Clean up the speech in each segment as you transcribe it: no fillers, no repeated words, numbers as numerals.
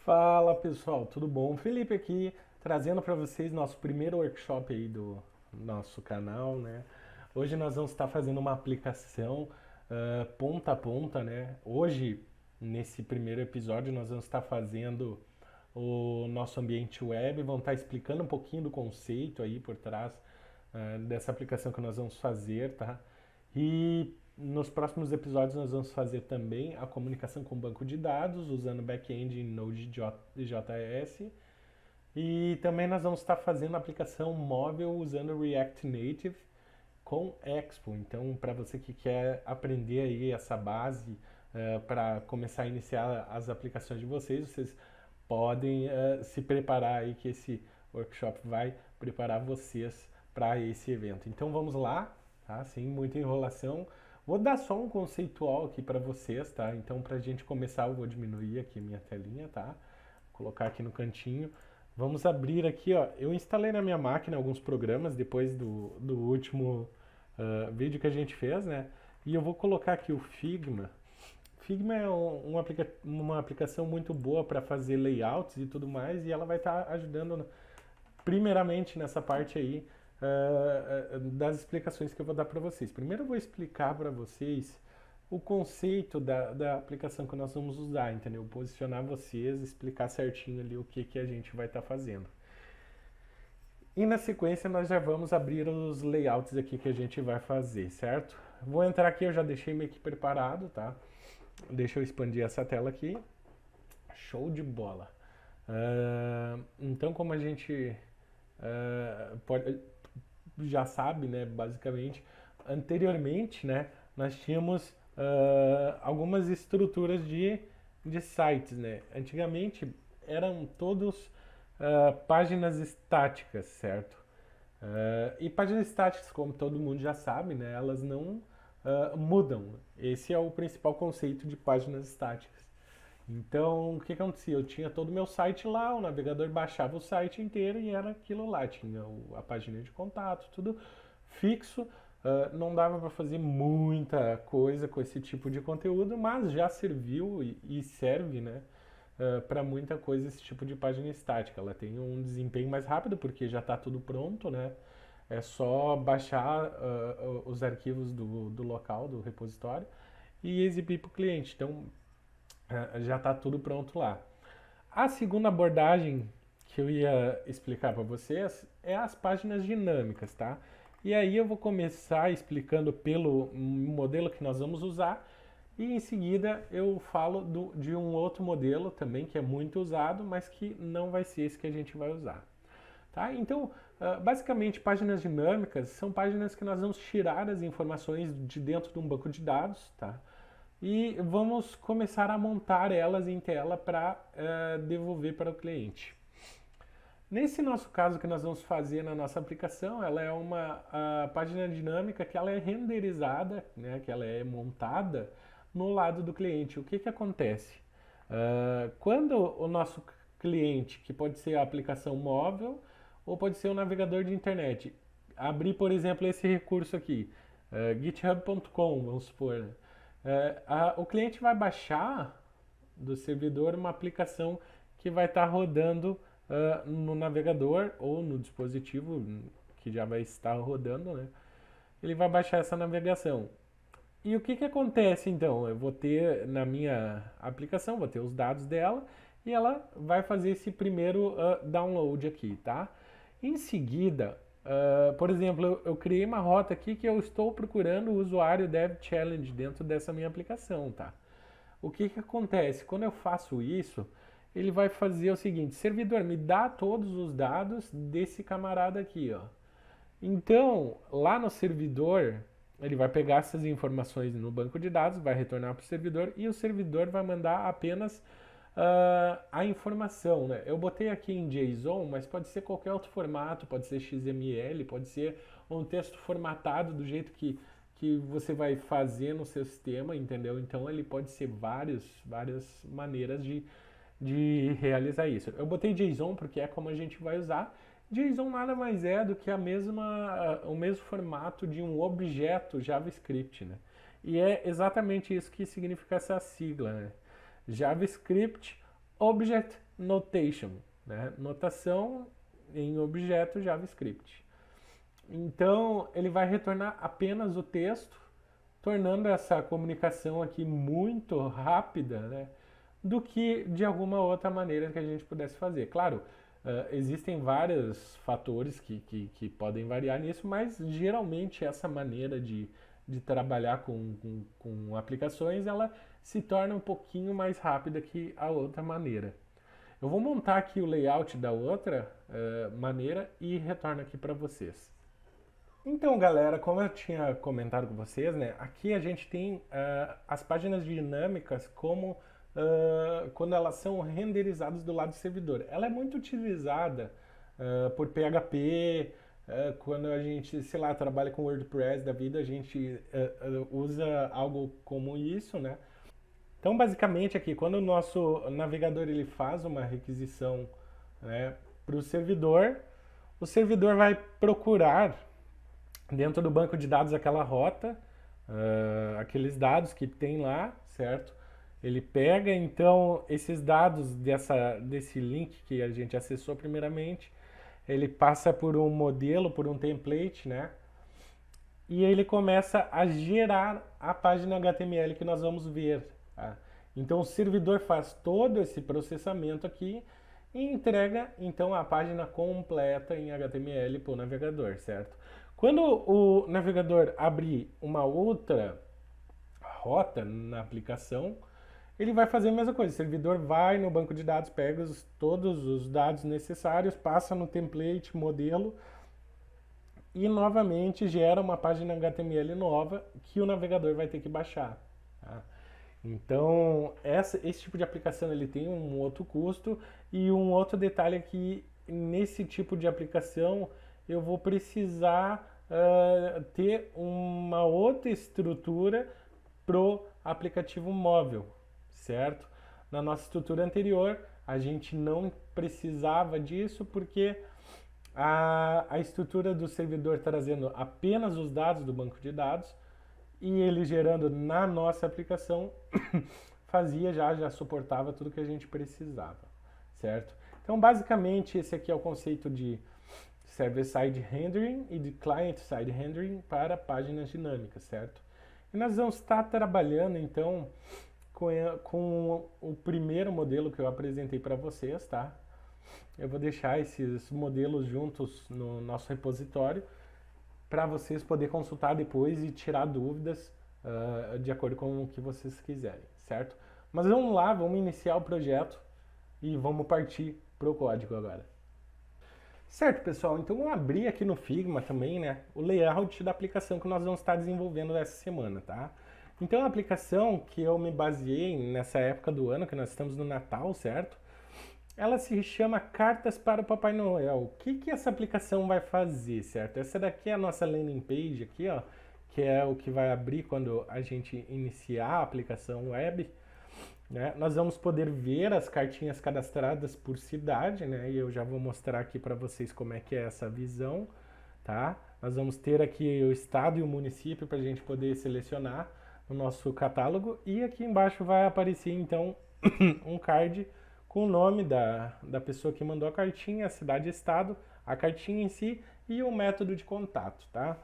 Fala pessoal, tudo bom? Felipe aqui, trazendo para vocês nosso primeiro workshop aí do nosso canal, né? Hoje nós vamos estar fazendo uma aplicação ponta a ponta, né? Hoje, nesse primeiro episódio, nós vamos estar fazendo o nosso ambiente web, vamos estar explicando um pouquinho do conceito aí por trás dessa aplicação que nós vamos fazer, tá? E nos próximos episódios nós vamos fazer também a comunicação com o banco de dados usando back-end em Node.js e também nós vamos estar fazendo a aplicação móvel usando React Native com Expo. Então, para você que quer aprender aí essa base para começar a iniciar as aplicações de vocês, vocês podem se preparar aí que esse workshop vai preparar vocês para esse evento. Então vamos lá, tá? Sem muita enrolação. Vou dar só um conceitual aqui para vocês, tá? Então para a gente começar eu vou diminuir aqui minha telinha, tá? Vou colocar aqui no cantinho. Vamos abrir aqui, ó. Eu instalei na minha máquina alguns programas depois do último vídeo que a gente fez, né? E eu vou colocar aqui o Figma. Figma é uma aplicação muito boa para fazer layouts e tudo mais, e ela vai estar ajudando primeiramente nessa parte aí das explicações que eu vou dar para vocês. Primeiro eu vou explicar para vocês o conceito da aplicação que nós vamos usar, entendeu? Posicionar vocês, explicar certinho ali o que a gente vai estar fazendo. E na sequência nós já vamos abrir os layouts aqui que a gente vai fazer, certo? Vou entrar aqui, eu já deixei meio que preparado, tá? Deixa eu expandir essa tela aqui. Show de bola. Então, como a gente já sabe, né, basicamente, anteriormente, né, nós tínhamos algumas estruturas de sites, né? Antigamente eram todos páginas estáticas, certo? E páginas estáticas, como todo mundo já sabe, né, elas não mudam. Esse é o principal conceito de páginas estáticas. Então, o que acontecia? Eu tinha todo o meu site lá, o navegador baixava o site inteiro e era aquilo lá. Tinha a página de contato, tudo fixo. Não dava para fazer muita coisa com esse tipo de conteúdo, mas já serviu e serve, né, para muita coisa esse tipo de página estática. Ela tem um desempenho mais rápido porque já está tudo pronto, né? É só baixar os arquivos do local, do repositório, e exibir para o cliente. Então, já está tudo pronto lá. A segunda abordagem que eu ia explicar para vocês é as páginas dinâmicas, tá? E aí eu vou começar explicando pelo modelo que nós vamos usar e em seguida eu falo de um outro modelo também que é muito usado, mas que não vai ser esse que a gente vai usar. Tá? Então, basicamente, páginas dinâmicas são páginas que nós vamos tirar as informações de dentro de um banco de dados, tá? E vamos começar a montar elas em tela para devolver para o cliente. Nesse nosso caso que nós vamos fazer na nossa aplicação, ela é uma página dinâmica que ela é renderizada, né, que ela é montada no lado do cliente. O que acontece? Quando o nosso cliente, que pode ser a aplicação móvel ou pode ser o navegador de internet, abrir, por exemplo, esse recurso aqui, github.com, vamos supor, né? O cliente vai baixar do servidor uma aplicação que vai estar rodando no navegador ou no dispositivo que já vai estar rodando, né? Ele vai baixar essa navegação. E o que acontece então? Eu vou ter na minha aplicação, vou ter os dados dela e ela vai fazer esse primeiro download aqui, tá? Em seguida, por exemplo, eu criei uma rota aqui que eu estou procurando o usuário Dev Challenge dentro dessa minha aplicação, tá? O que acontece? Quando eu faço isso, ele vai fazer o seguinte: servidor, me dá todos os dados desse camarada aqui, ó. Então, lá no servidor, ele vai pegar essas informações no banco de dados, vai retornar para o servidor e o servidor vai mandar apenas a informação, né? Eu botei aqui em JSON, mas pode ser qualquer outro formato, pode ser XML, pode ser um texto formatado do jeito que você vai fazer no seu sistema, entendeu? Então ele pode ser várias maneiras de realizar isso. Eu botei JSON porque é como a gente vai usar. JSON nada mais é do que o mesmo formato de um objeto JavaScript, né? E é exatamente isso que significa essa sigla, né? JavaScript Object notation, né? Notação em objeto JavaScript. Então, ele vai retornar apenas o texto, tornando essa comunicação aqui muito rápida, né? Do que de alguma outra maneira que a gente pudesse fazer. Claro, existem vários fatores que podem variar nisso, mas geralmente essa maneira de trabalhar com aplicações, ela se torna um pouquinho mais rápida que a outra maneira. Eu vou montar aqui o layout da outra maneira e retorno aqui para vocês. Então, galera, como eu tinha comentado com vocês, né, aqui a gente tem as páginas dinâmicas como quando elas são renderizadas do lado do servidor. Ela é muito utilizada por PHP, quando a gente, sei lá, trabalha com WordPress da vida, a gente usa algo como isso, né? Então, basicamente aqui, quando o nosso navegador ele faz uma requisição, né, para o servidor vai procurar dentro do banco de dados aquela rota, aqueles dados que tem lá, certo? Ele pega então esses dados desse link que a gente acessou primeiramente, ele passa por um modelo, por um template, né? E ele começa a gerar a página HTML que nós vamos ver. Tá? Então o servidor faz todo esse processamento aqui e entrega então a página completa em HTML para o navegador, certo? Quando o navegador abrir uma outra rota na aplicação, ele vai fazer a mesma coisa. O servidor vai no banco de dados, pega todos os dados necessários, passa no template, modelo e novamente gera uma página HTML nova que o navegador vai ter que baixar. Tá? Então, esse tipo de aplicação ele tem um outro custo e um outro detalhe é que nesse tipo de aplicação eu vou precisar ter uma outra estrutura pro aplicativo móvel, certo? Na nossa estrutura anterior, a gente não precisava disso porque a estrutura do servidor trazendo apenas os dados do banco de dados e ele gerando na nossa aplicação fazia já suportava tudo que a gente precisava, certo? Então, basicamente, esse aqui é o conceito de server-side rendering e de client-side rendering para páginas dinâmicas, certo? E nós vamos estar trabalhando, então, com o primeiro modelo que eu apresentei para vocês, tá? Eu vou deixar esses modelos juntos no nosso repositório para vocês poderem consultar depois e tirar dúvidas de acordo com o que vocês quiserem, certo? Mas vamos lá, vamos iniciar o projeto e vamos partir para o código agora. Certo, pessoal, então eu abri aqui no Figma também, né, o layout da aplicação que nós vamos estar desenvolvendo essa semana, tá? Então a aplicação que eu me baseei nessa época do ano, que nós estamos no Natal, certo? Ela se chama Cartas para o Papai Noel. O que essa aplicação vai fazer, certo? Essa daqui é a nossa landing page aqui, ó, que é o que vai abrir quando a gente iniciar a aplicação web. Né? Nós vamos poder ver as cartinhas cadastradas por cidade, né? E eu já vou mostrar aqui para vocês como é que é essa visão, tá? Nós vamos ter aqui o estado e o município para a gente poder selecionar no nosso catálogo e aqui embaixo vai aparecer então um card com o nome da pessoa que mandou a cartinha, a cidade e estado, a cartinha em si e o método de contato, tá?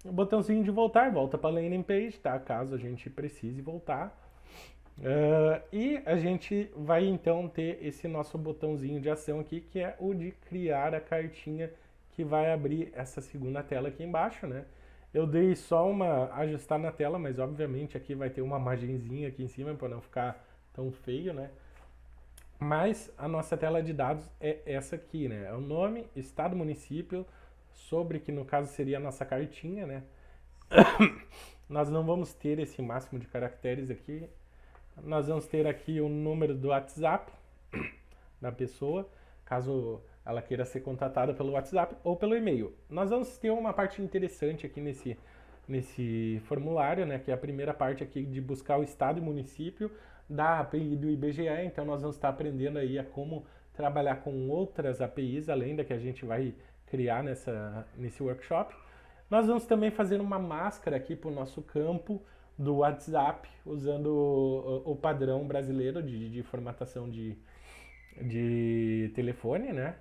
O botãozinho de voltar, volta para a landing page, tá? Caso a gente precise voltar. E a gente vai então ter esse nosso botãozinho de ação aqui, que é o de criar a cartinha que vai abrir essa segunda tela aqui embaixo, né? Eu dei só uma ajustar na tela, mas obviamente aqui vai ter uma margenzinha aqui em cima para não ficar tão feio, né? Mas a nossa tela de dados é essa aqui, né? É o nome, estado, município, sobre que no caso seria a nossa cartinha, né? Nós não vamos ter esse máximo de caracteres aqui. Nós vamos ter aqui o número do WhatsApp da pessoa, caso ela queira ser contatada pelo WhatsApp ou pelo e-mail. Nós vamos ter uma parte interessante aqui nesse formulário, né, que é a primeira parte aqui de buscar o estado e município da API do IBGE. Então nós vamos estar aprendendo aí a como trabalhar com outras APIs, além da que a gente vai criar nesse workshop. Nós vamos também fazer uma máscara aqui para o nosso campo do WhatsApp, usando o padrão brasileiro de formatação de de telefone, né?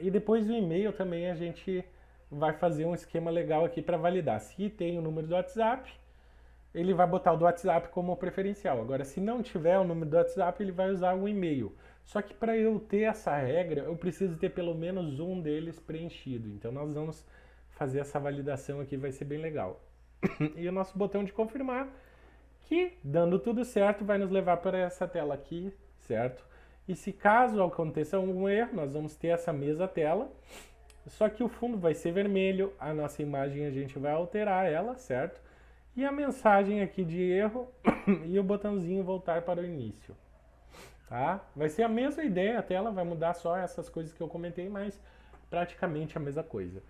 E depois do e-mail também a gente vai fazer um esquema legal aqui para validar. Se tem o número do WhatsApp, ele vai botar o do WhatsApp como preferencial. Agora, se não tiver o número do WhatsApp, ele vai usar o e-mail. Só que para eu ter essa regra, eu preciso ter pelo menos um deles preenchido. Então nós vamos fazer essa validação aqui, vai ser bem legal. E o nosso botão de confirmar, que dando tudo certo, vai nos levar para essa tela aqui, certo? E se caso aconteça algum erro, nós vamos ter essa mesma tela, só que o fundo vai ser vermelho, a nossa imagem a gente vai alterar ela, certo? E a mensagem aqui de erro e o botãozinho voltar para o início. Tá? Vai ser a mesma ideia, a tela vai mudar só essas coisas que eu comentei, mas praticamente a mesma coisa.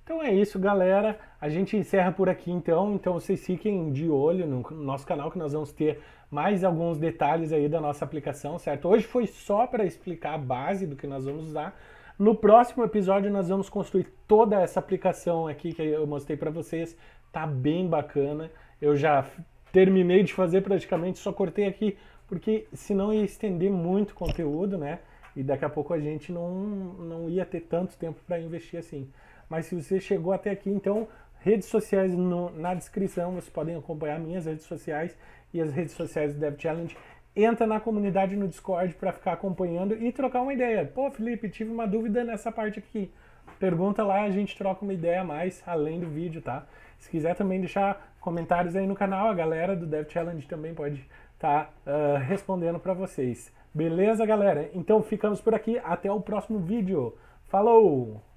Então é isso, galera. A gente encerra por aqui então. Então vocês fiquem de olho no nosso canal que nós vamos ter mais alguns detalhes aí da nossa aplicação, certo? Hoje foi só para explicar a base do que nós vamos usar. No próximo episódio nós vamos construir toda essa aplicação aqui que eu mostrei para vocês. Tá bem bacana. Eu já terminei de fazer praticamente, só cortei aqui porque senão ia estender muito conteúdo, né? E daqui a pouco a gente não ia ter tanto tempo para investir assim. Mas se você chegou até aqui, então, redes sociais na descrição, vocês podem acompanhar minhas redes sociais e as redes sociais do Dev Challenge. Entra na comunidade no Discord para ficar acompanhando e trocar uma ideia. Pô, Felipe, tive uma dúvida nessa parte aqui. Pergunta lá, a gente troca uma ideia a mais, além do vídeo, tá? Se quiser também deixar comentários aí no canal, a galera do Dev Challenge também pode estar respondendo para vocês. Beleza, galera? Então ficamos por aqui. Até o próximo vídeo. Falou!